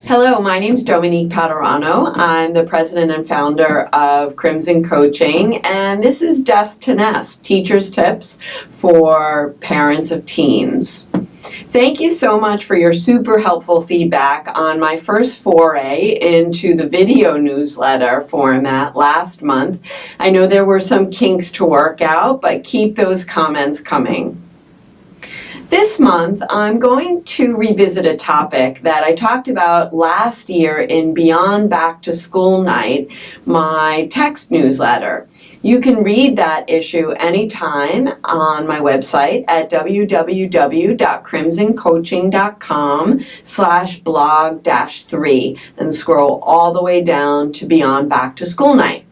Hello, my name's Dominique Padurano. I'm the president and founder of Crimson Coaching, and this is Desk to Nest, Teachers' Tips for Parents of Teens. Thank you so much for your super helpful feedback on my first foray into the video newsletter format last month. I know there were some kinks to work out, but keep those comments coming. This month, I'm going to revisit a topic that I talked about last year in Beyond Back to School Night, my text newsletter. You can read that issue anytime on my website at www.crimsoncoaching.com/blog-3 and scroll all the way down to Beyond Back to School Night.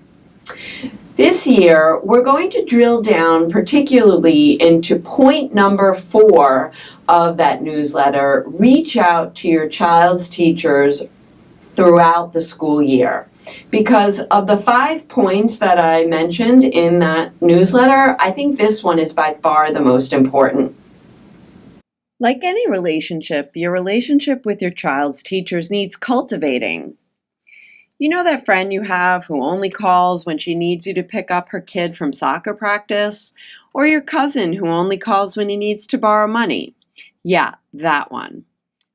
This year, we're going to drill down particularly into point number 4 of that newsletter, reach out to your child's teachers throughout the school year. Because of the 5 points that I mentioned in that newsletter, I think this one is by far the most important. Like any relationship, your relationship with your child's teachers needs cultivating. You know that friend you have who only calls when she needs you to pick up her kid from soccer practice? Or your cousin who only calls when he needs to borrow money? Yeah, that one.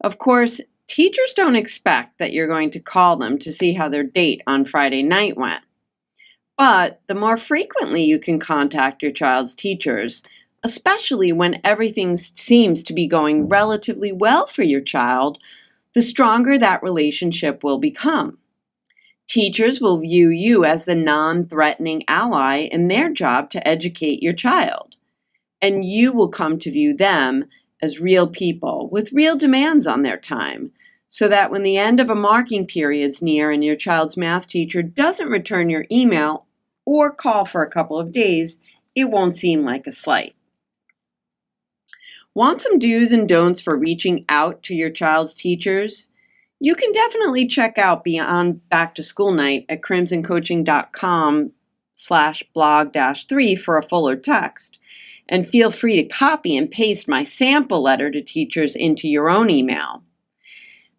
Of course, teachers don't expect that you're going to call them to see how their date on Friday night went. But the more frequently you can contact your child's teachers, especially when everything seems to be going relatively well for your child, the stronger that relationship will become. Teachers will view you as the non-threatening ally in their job to educate your child, and you will come to view them as real people with real demands on their time, so that when the end of a marking period's near and your child's math teacher doesn't return your email or call for a couple of days, it won't seem like a slight. Want some do's and don'ts for reaching out to your child's teachers? You can definitely check out Beyond Back to School Night at crimsoncoaching.com/blog-3 for a fuller text. And feel free to copy and paste my sample letter to teachers into your own email.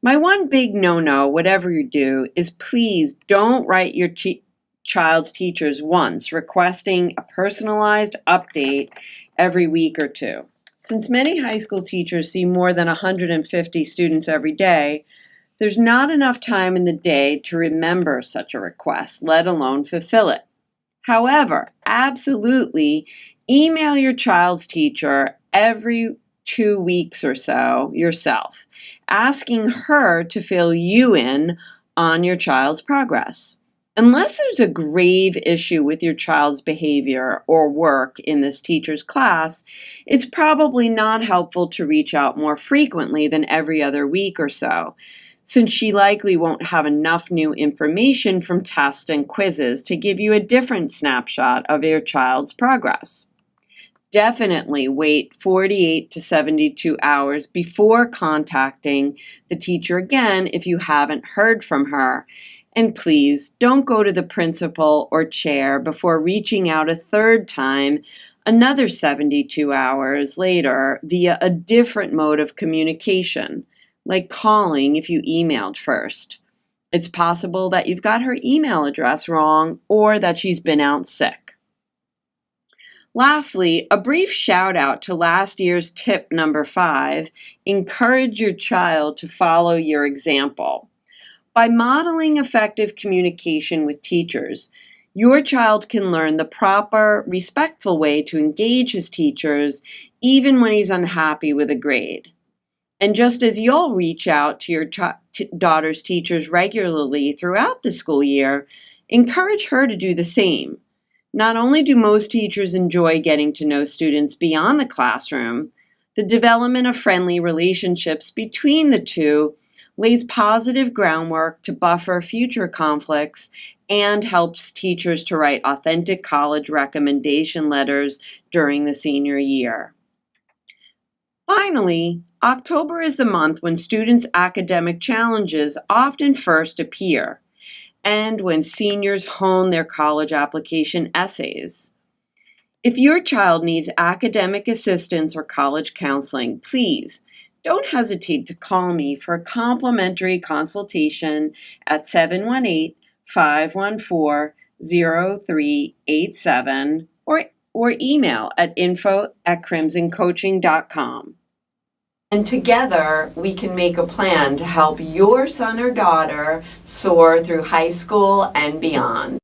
My one big no-no, whatever you do, is please don't write your child's teachers once requesting a personalized update every week or two. Since many high school teachers see more than 150 students every day, there's not enough time in the day to remember such a request, let alone fulfill it. However, absolutely email your child's teacher every 2 weeks or so yourself, asking her to fill you in on your child's progress. Unless there's a grave issue with your child's behavior or work in this teacher's class, it's probably not helpful to reach out more frequently than every other week or so, since she likely won't have enough new information from tests and quizzes to give you a different snapshot of your child's progress. Definitely wait 48 to 72 hours before contacting the teacher again if you haven't heard from her. And please don't go to the principal or chair before reaching out a third time another 72 hours later via a different mode of communication, like calling if you emailed first. It's possible that you've got her email address wrong or that she's been out sick. Lastly, a brief shout out to last year's tip number 5, encourage your child to follow your example. By modeling effective communication with teachers, your child can learn the proper, respectful way to engage his teachers even when he's unhappy with a grade. And just as you'll reach out to your daughter's teachers regularly throughout the school year, encourage her to do the same. Not only do most teachers enjoy getting to know students beyond the classroom, the development of friendly relationships between the two lays positive groundwork to buffer future conflicts and helps teachers to write authentic college recommendation letters during the senior year. Finally, October is the month when students' academic challenges often first appear, and when seniors hone their college application essays. If your child needs academic assistance or college counseling, please Don't hesitate to call me for a complimentary consultation at 718-514-0387 or email at info@crimsoncoaching.com. And together, we can make a plan to help your son or daughter soar through high school and beyond.